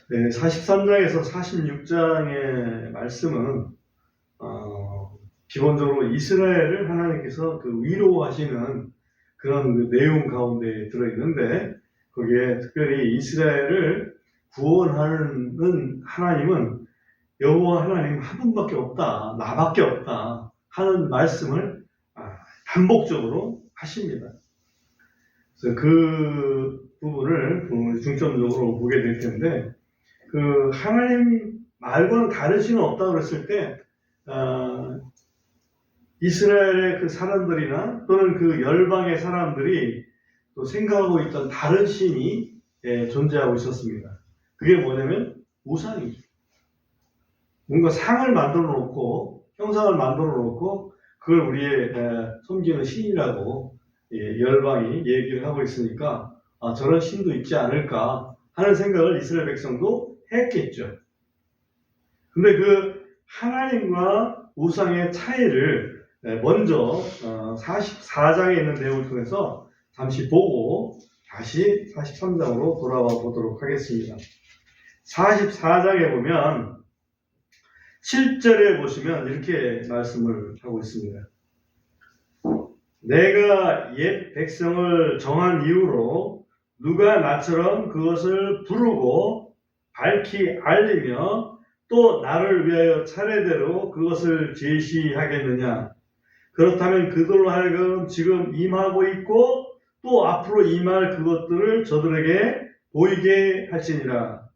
네, 43장에서 46장의 말씀은 기본적으로 이스라엘을 하나님께서 위로하시는 그런 내용 가운데 들어있는데, 거기에 특별히 이스라엘을 구원하는 하나님은 여호와 하나님 한 분밖에 없다, 나밖에 없다 하는 말씀을 반복적으로 하십니다. 그래서 그 부분을 중점적으로 보게 될 텐데, 하나님 말고는 다른 신은 없다고 그랬을 때, 이스라엘의 그 사람들이나 또는 그 열방의 사람들이 또 생각하고 있던 다른 신이 존재하고 있었습니다. 그게 뭐냐면 우상이죠. 뭔가 상을 만들어 놓고, 형상을 만들어 놓고, 그걸 우리의 섬기는 신이라고 열방이 얘기를 하고 있으니까, 저런 신도 있지 않을까 하는 생각을 이스라엘 백성도 했겠죠. 근데 그 하나님과 우상의 차이를 먼저 44장에 있는 내용을 통해서 잠시 보고 다시 43장으로 돌아와 보도록 하겠습니다. 44장에 보면 7절에 보시면 이렇게 말씀을 하고 있습니다. 내가 옛 백성을 정한 이후로 누가 나처럼 그것을 부르고 밝히 알리며 또 나를 위하여 차례대로 그것을 제시하겠느냐? 그렇다면 그들로 하여금 지금 임하고 있고 또 앞으로 임할 그것들을 저들에게 보이게 할지니라.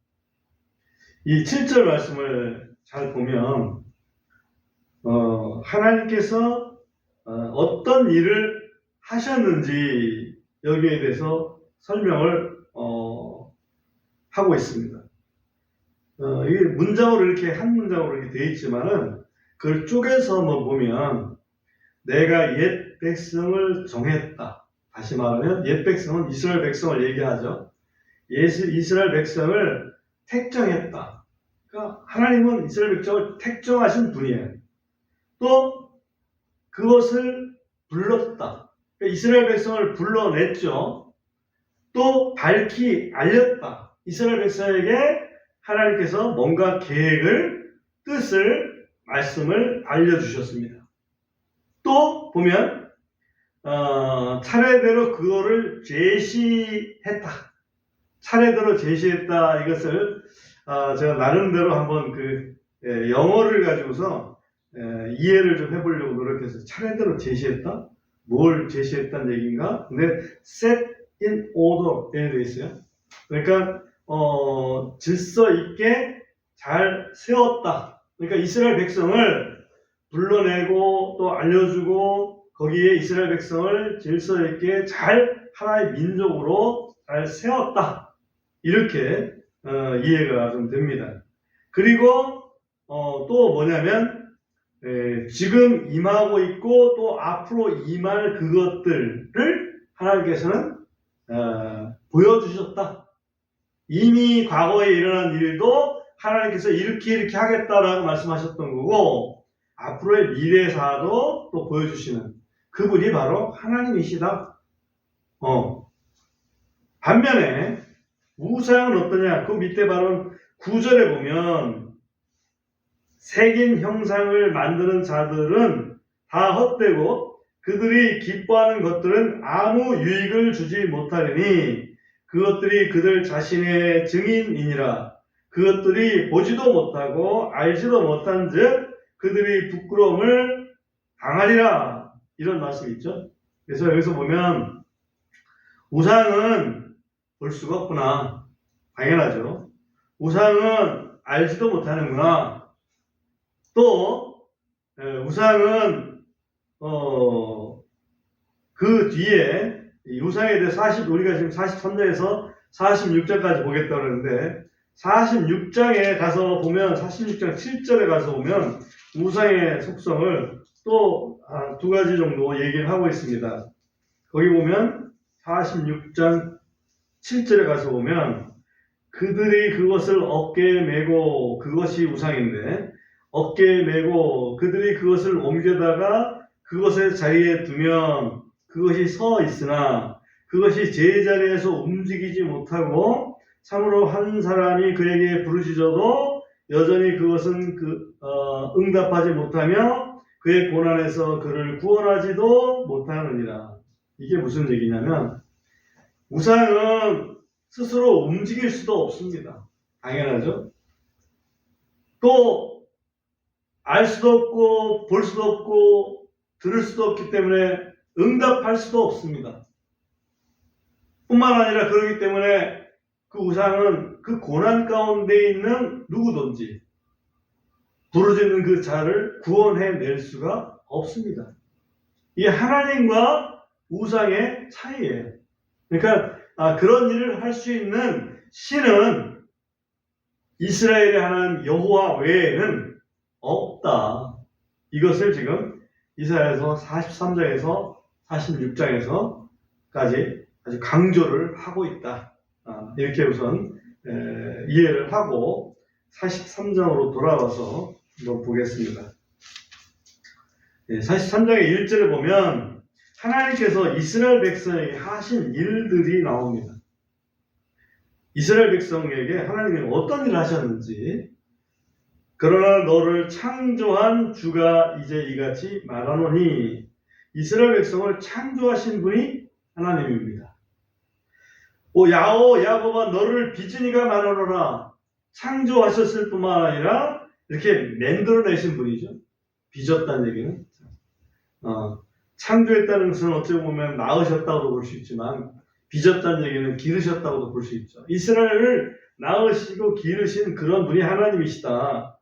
이 7절 말씀을 잘 보면 하나님께서 어떤 일을 하셨는지 여기에 대해서 설명을 하고 있습니다. 이게 문장으로 이렇게 한 문장으로 이렇게 되어 있지만은 그걸 쪼개서 한번 보면 내가 옛 백성을 정했다. 다시 말하면 옛 백성은 이스라엘 백성을 얘기하죠. 이스라엘 백성을 택정했다. 그러니까 하나님은 이스라엘 백성을 택정하신 분이에요. 또 그것을 불렀다. 그러니까 이스라엘 백성을 불러냈죠. 또 밝히 알렸다. 이스라엘 백성에게 하나님께서 뭔가 계획을, 뜻을, 말씀을 알려주셨습니다. 또 보면 차례대로 그거를 제시했다. 차례대로 제시했다. 이것을 제가 나름대로 한번 영어를 가지고서 이해를 좀 해보려고 노력해서 차례대로 제시했다? 뭘 제시했다는 얘기인가? 근데 set in order 이렇게 되어 있어요. 그러니까 질서 있게 잘 세웠다. 그러니까 이스라엘 백성을 불러내고 또 알려주고 거기에 이스라엘 백성을 질서 있게 잘 하나의 민족으로 잘 세웠다. 이렇게 이해가 좀 됩니다. 그리고 또 뭐냐면 지금 임하고 있고 또 앞으로 임할 그것들을 하나님께서는 보여주셨다. 이미 과거에 일어난 일도 하나님께서 이렇게 하겠다라고 말씀하셨던 거고 앞으로의 미래사도 또 보여주시는 그분이 바로 하나님이시다. 반면에 우상은 어떠냐? 그 밑에 바로 9절에 보면 새긴 형상을 만드는 자들은 다 헛되고 그들이 기뻐하는 것들은 아무 유익을 주지 못하리니 그것들이 그들 자신의 증인이니라. 그것들이 보지도 못하고 알지도 못한즉 그들이 부끄러움을 당하리라. 이런 말씀이 있죠. 그래서 여기서 보면 우상은 볼 수가 없구나. 당연하죠. 우상은 알지도 못하는구나. 또 우상은 그 뒤에 이 우상에 대해 우리가 지금 43장에서 46장까지 보겠다고 그러는데 46장에 가서 보면 46장 7절에 가서 보면 우상의 속성을 또 두 가지 정도 얘기를 하고 있습니다. 거기 보면 46장 7절에 가서 보면 그들이 그것을 어깨에 메고 그것이 우상인데 어깨에 메고 그들이 그것을 옮겨다가 그것의 자리에 두면 그것이 서 있으나 그것이 제자리에서 움직이지 못하고 참으로 한 사람이 그에게 부르짖어도 여전히 그것은 응답하지 못하며 그의 고난에서 그를 구원하지도 못하느니라. 이게 무슨 얘기냐면 우상은 스스로 움직일 수도 없습니다. 당연하죠. 또 알 수도 없고 볼 수도 없고 들을 수도 없기 때문에 응답할 수도 없습니다. 뿐만 아니라 그렇기 때문에 그 우상은 그 고난 가운데 있는 누구든지 부르짖는 그 자를 구원해낼 수가 없습니다. 이게 하나님과 우상의 차이예요. 그러니까 그런 일을 할 수 있는 신은 이스라엘의 하나님 여호와 외에는 없다. 이것을 지금 이사야서 43장에서 46장에서까지 아주 강조를 하고 있다. 이렇게 우선 이해를 하고 43장으로 돌아와서 한번 보겠습니다. 43장의 1절을 보면 하나님께서 이스라엘 백성에게 하신 일들이 나옵니다. 이스라엘 백성에게 하나님이 어떤 일을 하셨는지, 그러나 너를 창조한 주가 이제 이같이 말하노니, 이스라엘 백성을 창조하신 분이 하나님입니다. 야곱아 너를 빚은 이가 말하노라. 창조하셨을 뿐만 아니라 이렇게 만들어내신 분이죠. 빚었다는 얘기는. 창조했다는 것은 어찌 보면 낳으셨다고도 볼 수 있지만 빚었다는 얘기는 기르셨다고도 볼 수 있죠. 이스라엘을 낳으시고 기르신 그런 분이 하나님이시다.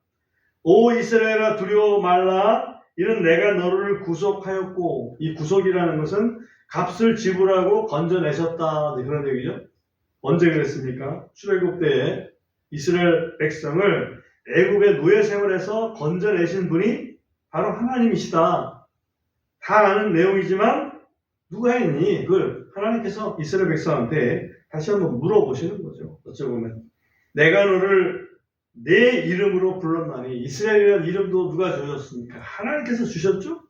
오 이스라엘아 두려워 말라. 이는 내가 너를 구속하였고, 이 구속이라는 것은 값을 지불하고 건져내셨다, 그런 얘기죠. 언제 그랬습니까? 출애굽 때에 이스라엘 백성을 애굽의 노예 생활에서 건져내신 분이 바로 하나님이시다. 다 아는 내용이지만 누가 했니? 그걸 하나님께서 이스라엘 백성한테 다시 한번 물어보시는 거죠. 어쩌면 내가 너를 내 이름으로 불렀나니, 이스라엘이라는 이름도 누가 주셨습니까? 하나님께서 주셨죠?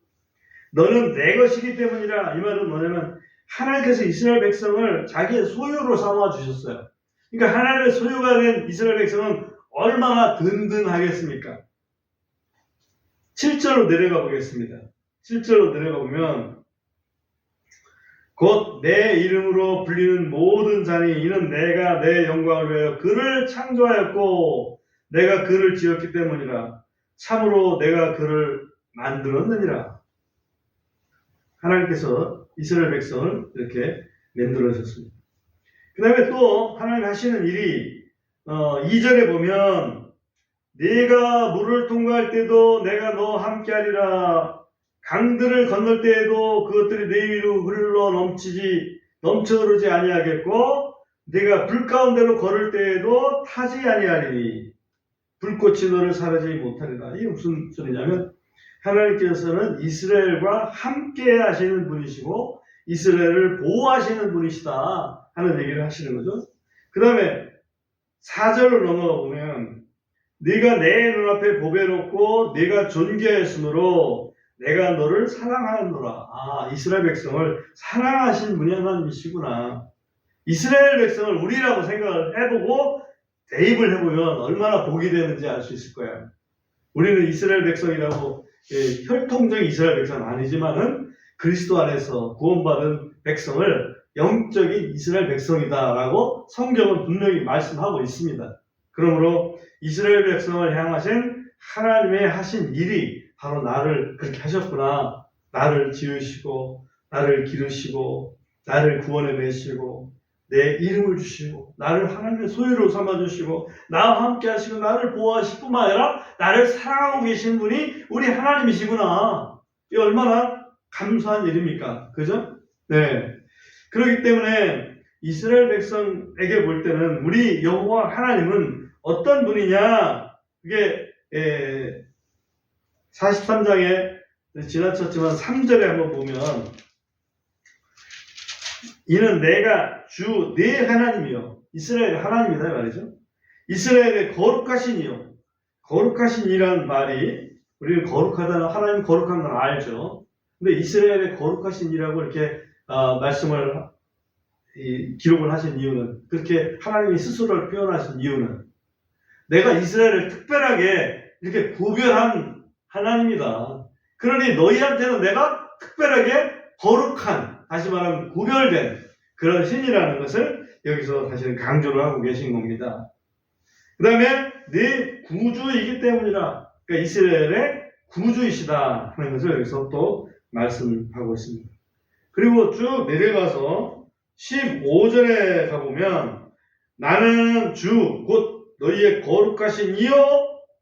너는 내 것이기 때문이라. 이 말은 뭐냐면 하나님께서 이스라엘 백성을 자기의 소유로 삼아 주셨어요. 그러니까 하나님의 소유가 된 이스라엘 백성은 얼마나 든든하겠습니까? 7절로 내려가 보겠습니다. 7절로 내려가 보면 곧 내 이름으로 불리는 모든 자니 이는 내가 내 영광을 위하여 그를 창조하였고 내가 그를 지었기 때문이라. 참으로 내가 그를 만들었느니라. 하나님께서 이스라엘 백성을 이렇게 만들어주셨습니다. 그 다음에 또 하나님 하시는 일이 2절에 보면 네가 물을 통과할 때도 내가 너와 함께하리라. 강들을 건널 때에도 그것들이 내 위로 흘러 넘쳐 흐르지 아니하겠고 네가 불 가운데로 걸을 때에도 타지 아니하리니 불꽃이 너를 사르지 못하리라. 이게 무슨 소리냐면 하나님께서는 이스라엘과 함께 하시는 분이시고 이스라엘을 보호하시는 분이시다 하는 얘기를 하시는 거죠. 그 다음에 4절로 넘어가 보면 네가 내 눈앞에 보배롭고 네가 존귀하였으므로 내가 너를 사랑하노라. 이스라엘 백성을 사랑하신 분이 하나님이시구나. 이스라엘 백성을 우리라고 생각을 해보고 대입을 해보면 얼마나 복이 되는지 알 수 있을 거예요. 우리는 이스라엘 백성이라고 혈통적인 이스라엘 백성은 아니지만은 그리스도 안에서 구원받은 백성을 영적인 이스라엘 백성이다라고 성경은 분명히 말씀하고 있습니다. 그러므로 이스라엘 백성을 향하신 하나님의 하신 일이 바로 나를 그렇게 하셨구나. 나를 지으시고 나를 기르시고 나를 구원해내시고 내 이름을 주시고 나를 하나님의 소유로 삼아주시고 나와 함께 하시고 나를 보호하실 뿐만 아니라 나를 사랑하고 계신 분이 우리 하나님이시구나. 이게 얼마나 감사한 일입니까? 그죠? 네. 그렇기 때문에 이스라엘 백성에게 볼 때는 우리 여호와 하나님은 어떤 분이냐? 그게 43장에 지나쳤지만 3절에 한번 보면 이는 내가 주 내 하나님이요. 이스라엘의 하나님이다 말이죠. 이스라엘의 거룩하신 이요. 거룩하신 이란 말이 우리는 거룩하다는 하나님 거룩한 건 알죠. 근데 이스라엘의 거룩하신 이라고 이렇게 말씀을 기록을 하신 이유는, 그렇게 하나님이 스스로를 표현하신 이유는, 내가 이스라엘을 특별하게 이렇게 구별한 하나님이다. 그러니 너희한테는 내가 특별하게 거룩한, 다시 말하면 구별된 그런 신이라는 것을 여기서 사실은 강조를 하고 계신 겁니다. 그 다음에 네 구주이기 때문이라, 그러니까 이스라엘의 구주이시다 하는 것을 여기서 또 말씀하고 있습니다. 그리고 쭉 내려가서 15절에 가보면 나는 주 곧 너희의 거룩하신 이여,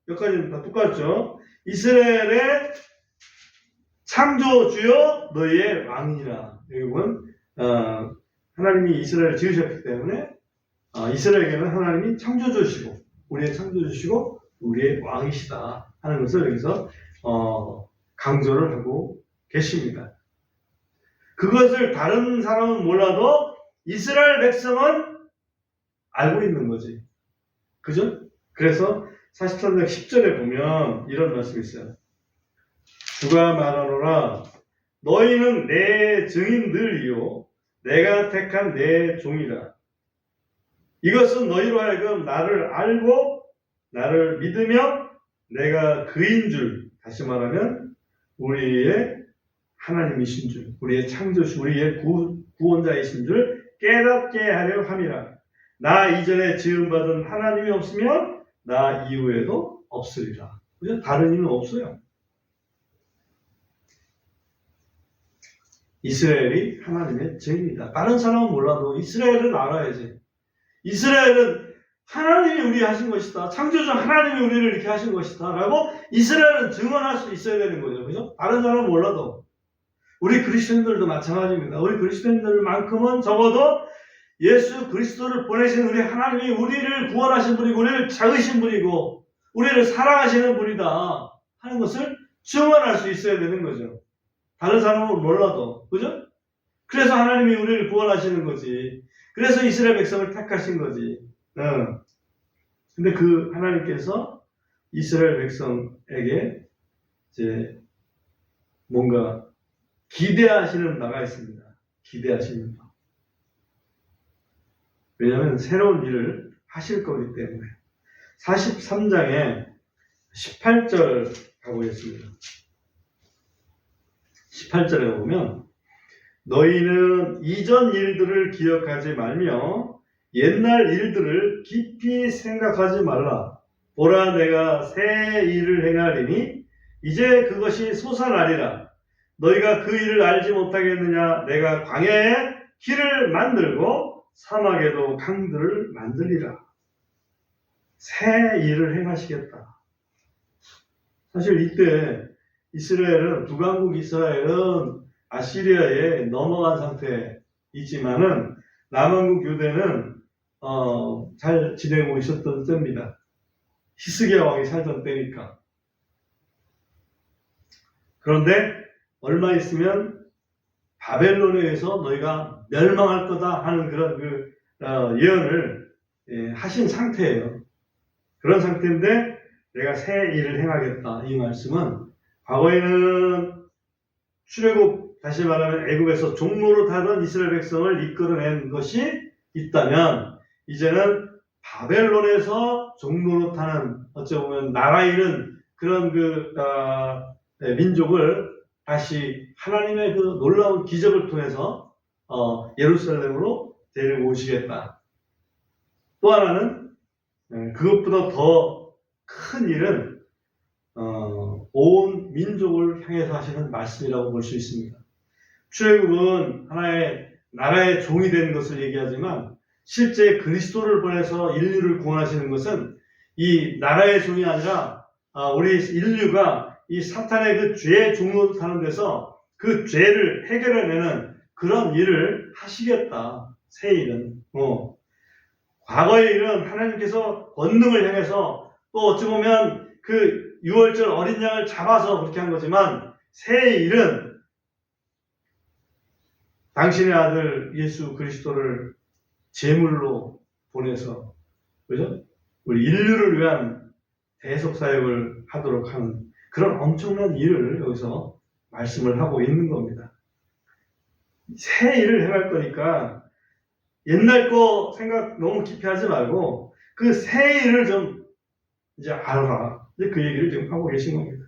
여기까지는 다 똑같죠. 이스라엘의 창조주여 너희의 왕이라. 여기 보면 하나님이 이스라엘을 지으셨기 때문에 이스라엘에게는 하나님이 창조주시고 우리의 창조주시고 우리의 왕이시다 하는 것을 여기서 강조를 하고 계십니다. 그것을 다른 사람은 몰라도 이스라엘 백성은 알고 있는 거지. 그죠? 그래서 43장 10절에 보면 이런 말씀이 있어요. 주가 말하노라 너희는 내 증인들이요 내가 택한 내 종이라. 이것은 너희로 하여금 나를 알고 나를 믿으며 내가 그인 줄, 다시 말하면 우리의 하나님이신 줄, 우리의 창조주, 우리의 구원자이신 줄 깨닫게 하려 함이라. 나 이전에 지음받은 하나님이 없으면 나 이후에도 없으리라. 그죠? 다른 이는 없어요. 이스라엘이 하나님의 증인이다. 다른 사람은 몰라도 이스라엘은 알아야지. 이스라엘은 하나님이 우리 하신 것이다. 창조주 하나님이 우리를 이렇게 하신 것이다. 라고 이스라엘은 증언할 수 있어야 되는 거죠. 그죠? 다른 사람은 몰라도. 우리 그리스도인들도 마찬가지입니다. 우리 그리스도인들만큼은 적어도 예수 그리스도를 보내신 우리 하나님이 우리를 구원하신 분이고 우리를 찾으신 분이고 우리를 사랑하시는 분이다 하는 것을 증언할 수 있어야 되는 거죠. 다른 사람은 몰라도. 그죠? 그래서 하나님이 우리를 구원하시는 거지. 그래서 이스라엘 백성을 택하신 거지. 근데 그 하나님께서 이스라엘 백성에게 이제 뭔가 기대하시는 바가 있습니다. 기대하시는 바. 왜냐하면 새로운 일을 하실 거기 때문에. 43장에 18절 가보겠습니다. 18절에 보면 너희는 이전 일들을 기억하지 말며 옛날 일들을 깊이 생각하지 말라. 보라 내가 새 일을 행하리니 이제 그것이 솟아나리라. 너희가 그 일을 알지 못하겠느냐. 내가 광야에 길을 만들고 사막에도 강들을 만들리라. 새 일을 행하시겠다. 사실 이때 이스라엘은 북왕국 이스라엘은 아시리아에 넘어간 상태에 있지만은 남왕국 유대는 잘 지내고 있었던 때입니다. 히스기야 왕이 살던 때니까. 그런데 얼마 있으면 바벨론에 의해서 너희가 멸망할 거다 하는 그런 예언을 하신 상태예요. 그런 상태인데 내가 새 일을 행하겠다. 이 말씀은 과거에는 출애굽, 다시 말하면 애굽에서 종로로 타던 이스라엘 백성을 이끌어낸 것이 있다면 이제는 바벨론에서 종로로 타는 어찌 보면 나라 잃은 그런 민족을 다시 하나님의 그 놀라운 기적을 통해서 예루살렘으로 데리고 오시겠다. 또 하나는 그것보다 더 큰 일은 온 민족을 향해서 하시는 말씀이라고 볼 수 있습니다. 출애굽은 하나의 나라의 종이 되는 것을 얘기하지만 실제 그리스도를 보내서 인류를 구원하시는 것은 이 나라의 종이 아니라 우리 인류가 이 사탄의 그 죄의 종로로 타는 데서 그 죄를 해결해내는 그런 일을 하시겠다. 새 일은. 과거의 일은 하나님께서 권능을 향해서 또 어찌 보면 그 유월절 어린 양을 잡아서 그렇게 한 거지만 새 일은 당신의 아들 예수 그리스도를 제물로 보내서, 그죠? 우리 인류를 위한 대속 사역을 하도록 하는 그런 엄청난 일을 여기서 말씀을 하고 있는 겁니다. 새 일을 행할 거니까 옛날 거 생각 너무 깊이 하지 말고 그 새 일을 좀 이제 알아라. 이제 그 얘기를 지금 하고 계신 겁니다.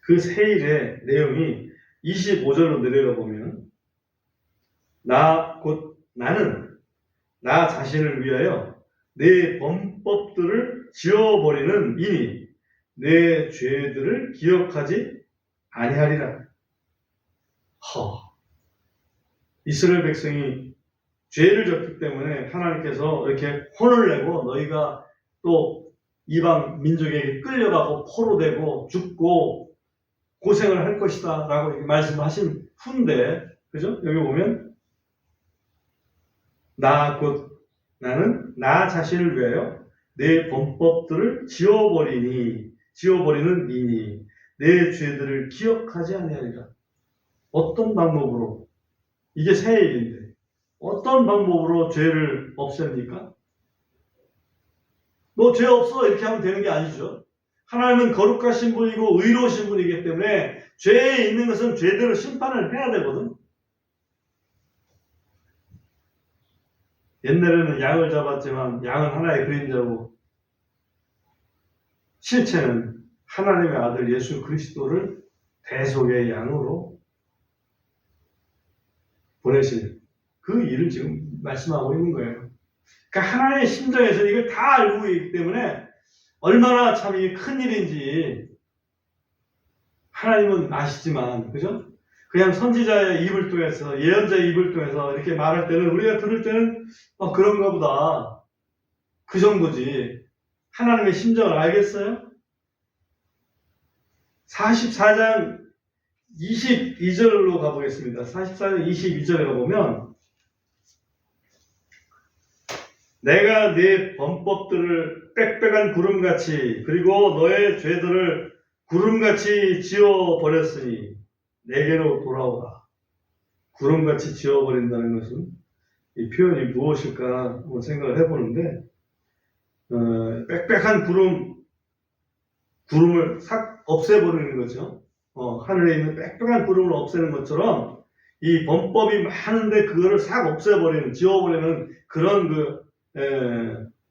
그 새 일의 내용이 25절로 내려가 보면 나는 나 자신을 위하여 내 범법들을 지워버리는 이니 내 죄들을 기억하지 아니하리라. 이스라엘 백성이 죄를 졌기 때문에 하나님께서 이렇게 혼을 내고 너희가 또 이방 민족에게 끌려가고 포로되고 죽고 고생을 할 것이다 라고 말씀하신 후인데, 그죠? 여기 보면 나는 나 자신을 위하여 내 범법들을 지워버리는 이니 내 죄들을 기억하지 아니하리라. 어떤 방법으로? 이게 새 일인데 어떤 방법으로 죄를 없앱니까? 너 죄 없어 이렇게 하면 되는 게 아니죠. 하나님은 거룩하신 분이고 의로우신 분이기 때문에 죄에 있는 것은 죄대로 심판을 해야 되거든. 옛날에는 양을 잡았지만 양은 하나의 그림자고 실체는 하나님의 아들 예수 그리스도를 대속의 양으로 보내신 그 일을 지금 말씀하고 있는 거예요. 그러니까 하나님의 심정에서 이걸 다 알고 있기 때문에 얼마나 참 이게 큰 일인지 하나님은 아시지만, 그죠? 그냥 선지자의 입을 통해서, 예언자의 입을 통해서 이렇게 말할 때는 우리가 들을 때는 그런가 보다. 그 정도지. 하나님의 심정을 알겠어요? 44장 22절로 가보겠습니다. 44장 22절에 가보면 내가 네 범법들을 빽빽한 구름같이 그리고 너의 죄들을 구름같이 지워버렸으니 내게로 돌아오라. 구름같이 지워버린다는 것은 이 표현이 무엇일까 한번 생각을 해보는데 빽빽한 구름을 싹 없애버리는 거죠. 하늘에 있는 빽빽한 구름을 없애는 것처럼 이 범법이 많은데 그거를 싹 없애버리는, 지워버리는 그런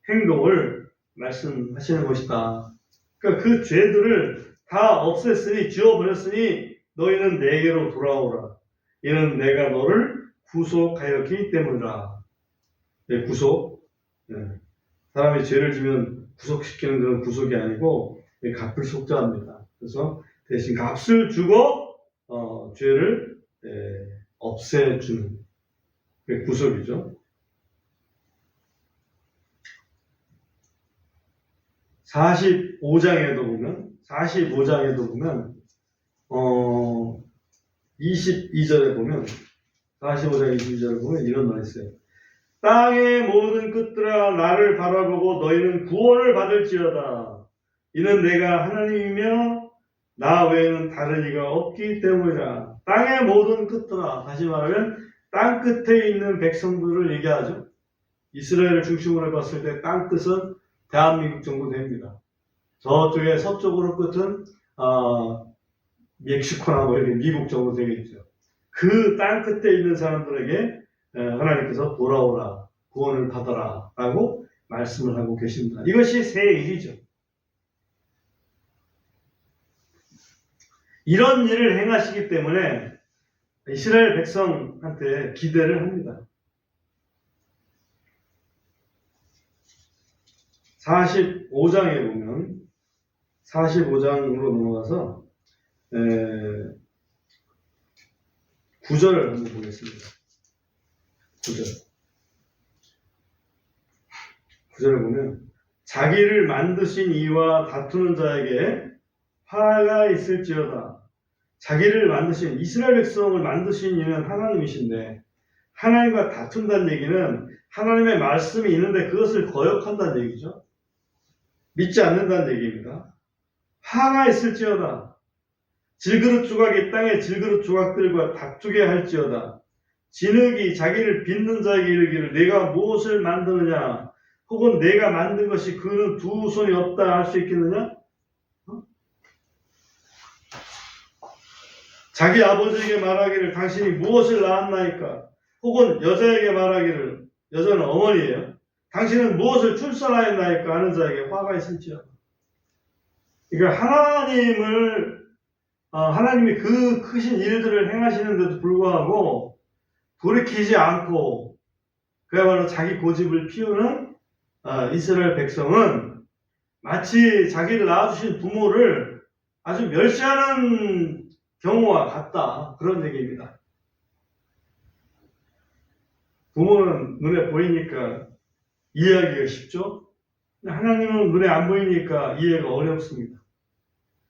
행동을 말씀하시는 것이다. 그러니까 그 죄들을 다 없앴으니, 지워버렸으니 너희는 내게로 돌아오라. 이는 내가 너를 구속하였기 때문이라. 구속. 사람이 죄를 지면 구속시키는 그런 구속이 아니고 값을 속죄합니다. 그래서 대신 값을 주고 죄를 없애주는 그게 구속이죠. 45장에도 보면 22절에 보면 45장 22절에 보면 이런 말이 있어요. 땅의 모든 끝들아 나를 바라보고 너희는 구원을 받을지어다. 이는 내가 하나님이며 나 외에는 다른 이가 없기 때문이라. 땅의 모든 끝들아, 다시 말하면 땅 끝에 있는 백성들을 얘기하죠. 이스라엘을 중심으로 해봤을 때 땅 끝은 대한민국 정도 됩니다. 저쪽에 서쪽으로 끝은 멕시코나 이렇게 미국 정도 되겠죠. 그 땅 끝에 있는 사람들에게 하나님께서 돌아오라, 구원을 받아라 라고 말씀을 하고 계십니다. 이것이 새 일이죠. 이런 일을 행하시기 때문에 이스라엘 백성한테 기대를 합니다. 45장에 보면 45장으로 넘어가서 9절을 한번 보겠습니다. 9절을 보면 자기를 만드신 이와 다투는 자에게 화가 있을지어다. 자기를 만드신, 이스라엘 백성을 만드신 이는 하나님이신데 하나님과 다툰다는 얘기는 하나님의 말씀이 있는데 그것을 거역한다는 얘기죠. 믿지 않는다는 얘기입니다. 화가 있을지어다. 질그릇 조각이 땅의 질그릇 조각들과 다투게 할지어다. 진흙이 자기를 빚는 자에게 이르기를 내가 무엇을 만드느냐, 혹은 내가 만든 것이 그는 두 손이 없다 할 수 있겠느냐? 자기 아버지에게 말하기를 당신이 무엇을 낳았나이까? 혹은 여자에게 말하기를, 여자는 어머니예요. 당신은 무엇을 출산하였나이까 하는 자에게 화가 있을지어다. 그러니까 하나님이 그 크신 일들을 행하시는데도 불구하고 돌이키지 않고 그야말로 자기 고집을 피우는 이스라엘 백성은 마치 자기를 낳아주신 부모를 아주 멸시하는 경우와 같다. 그런 얘기입니다. 부모는 눈에 보이니까 이해하기가 쉽죠? 하나님은 눈에 안 보이니까 이해가 어렵습니다.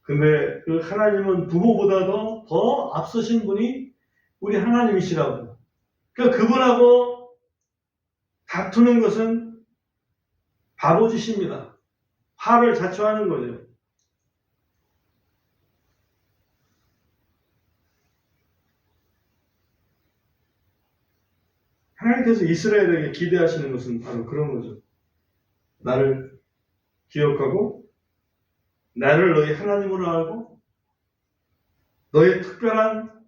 근데 그 하나님은 부모보다도 더 앞서신 분이 우리 하나님이시라고. 그러니까 그분하고 다투는 것은 바보짓입니다. 화를 자초하는 거죠. 하나님께서 이스라엘에게 기대하시는 것은 바로 그런 거죠. 나를 기억하고 나를 너희 하나님으로 알고 너의 특별한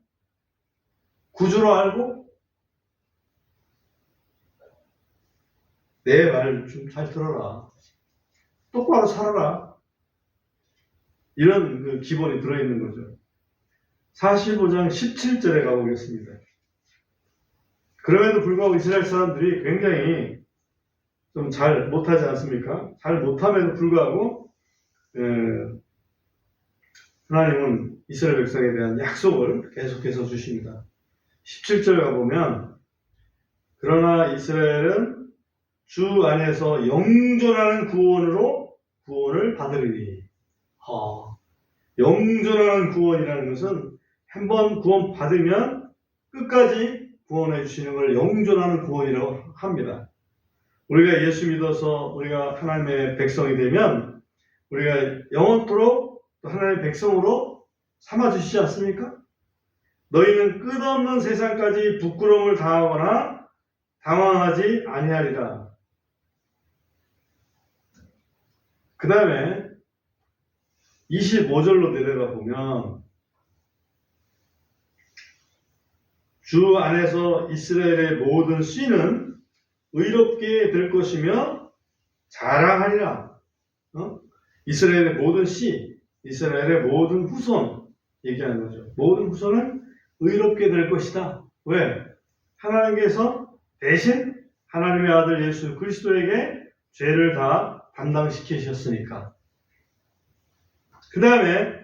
구주로 알고 내 말 좀 잘 들어라. 똑바로 살아라. 이런 그 기본이 들어있는 거죠. 45장 17절에 가보겠습니다. 그럼에도 불구하고 이스라엘 사람들이 굉장히 좀 잘 못하지 않습니까? 잘 못함에도 불구하고 하나님은 이스라엘 백성에 대한 약속을 계속해서 주십니다. 17절 가보면 그러나 이스라엘은 주 안에서 영존하는 구원으로 구원을 받으리니. 영존하는 구원이라는 것은 한번 구원 받으면 끝까지 구원해 주시는 걸 영존하는 구원이라고 합니다. 우리가 예수 믿어서 우리가 하나님의 백성이 되면 우리가 영원토록 하나님의 백성으로 삼아주시지 않습니까? 너희는 끝없는 세상까지 부끄러움을 당하거나 당황하지 아니하리라. 그 다음에 25절로 내려가 보면 주 안에서 이스라엘의 모든 씨는 의롭게 될 것이며 자랑하리라. 이스라엘의 모든 씨, 이스라엘의 모든 후손 얘기하는 거죠. 모든 후손은 의롭게 될 것이다. 왜? 하나님께서 대신 하나님의 아들 예수 그리스도에게 죄를 다 담당시키셨으니까. 그 다음에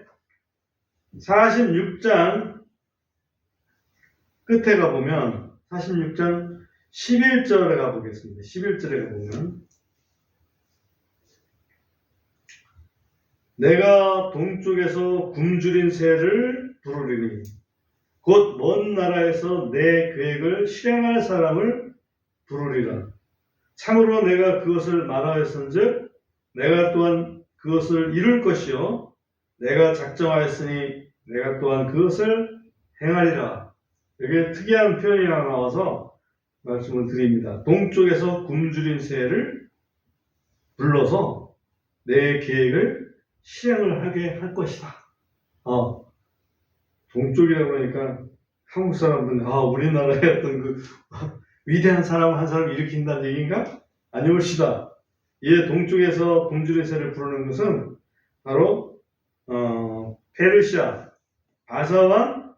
46장 끝에 가보면 46장 11절에 가보겠습니다. 11절에 가보면 내가 동쪽에서 굶주린 새를 부르리니 곧 먼 나라에서 내 계획을 실행할 사람을 부르리라. 참으로 내가 그것을 말하였은즉 내가 또한 그것을 이룰 것이요 내가 작정하였으니 내가 또한 그것을 행하리라. 여기에 특이한 표현이 하나 나와서 말씀을 드립니다. 동쪽에서 굶주린 새를 불러서 내 계획을 실행을 하게 할 것이다. 동쪽이라고 하니까 한국 사람들은 우리나라의 어떤 그 위대한 사람 한 사람을 일으킨다는 얘기인가? 아니올시다. 이 동쪽에서 굶주린 새를 부르는 것은 바로 페르시아 바사왕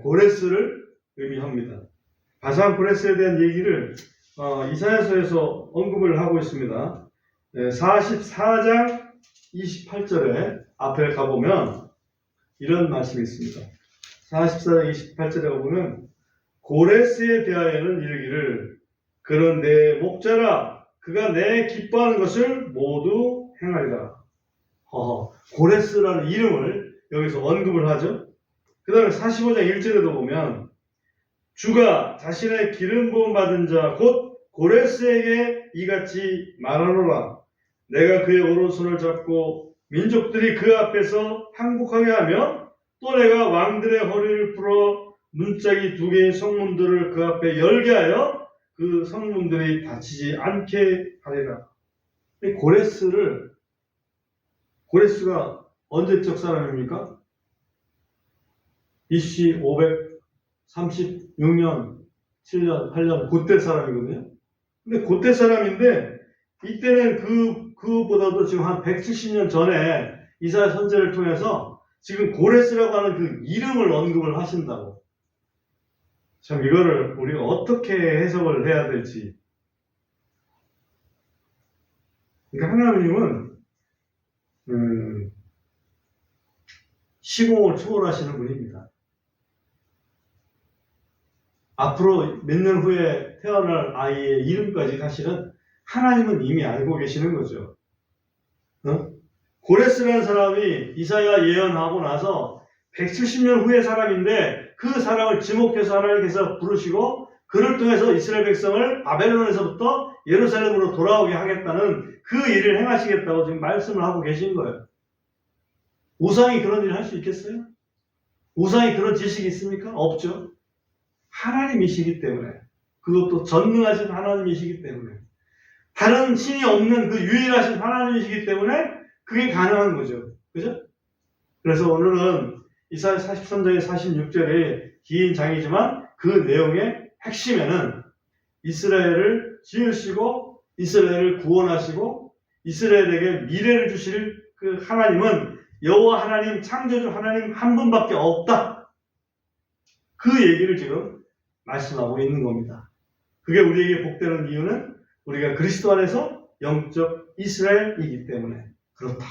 고레스를 의미합니다. 바사왕 고레스에 대한 얘기를 이사야서에서 언급을 하고 있습니다. 44장 28절에 앞에 가보면 이런 말씀이 있습니다. 44장 28절에 가보면 고레스에 대하여는 이르기를 그는 내 목자라 그가 내 기뻐하는 것을 모두 행하리라. 고레스라는 이름을 여기서 언급을 하죠. 그 다음에 45장 1절에도 보면 주가 자신의 기름 부음 받은 자 곧 고레스에게 이같이 말하노라. 내가 그의 오른손을 잡고 민족들이 그 앞에서 항복하게 하며 또 내가 왕들의 허리를 풀어 문짝이 2개의 성문들을 그 앞에 열게 하여 그 성문들이 닫히지 않게 하리라. 고레스가 언제적 사람입니까? BC 536년 7년, 8년 그때 사람이거든요. 근데 그때 사람인데 이때는 그보다도 지금 한 170년 전에 이사야 선지자를 통해서 지금 고레스라고 하는 그 이름을 언급을 하신다고. 참 이거를 우리가 어떻게 해석을 해야 될지. 그러니까 하나님은 시공을 초월하시는 분입니다. 앞으로 몇 년 후에 태어날 아이의 이름까지 사실은 하나님은 이미 알고 계시는 거죠. 고레스라는 사람이 이사야 예언하고 나서 170년 후의 사람인데 그 사람을 지목해서 하나님께서 부르시고 그를 통해서 이스라엘 백성을 바벨론에서부터 예루살렘으로 돌아오게 하겠다는 그 일을 행하시겠다고 지금 말씀을 하고 계신 거예요. 우상이 그런 일을 할 수 있겠어요? 우상이 그런 지식이 있습니까? 없죠. 하나님이시기 때문에, 그것도 전능하신 하나님이시기 때문에, 다른 신이 없는 그 유일하신 하나님이시기 때문에 그게 가능한 거죠. 그죠? 그래서 오늘은 이사야 43장의 46절의 긴 장이지만 그 내용의 핵심에는 이스라엘을 지으시고 이스라엘을 구원하시고 이스라엘에게 미래를 주실 그 하나님은 여호와 하나님, 창조주 하나님 한 분밖에 없다. 그 얘기를 지금 말씀하고 있는 겁니다. 그게 우리에게 복되는 이유는 우리가 그리스도 안에서 영적 이스라엘이기 때문에 그렇다.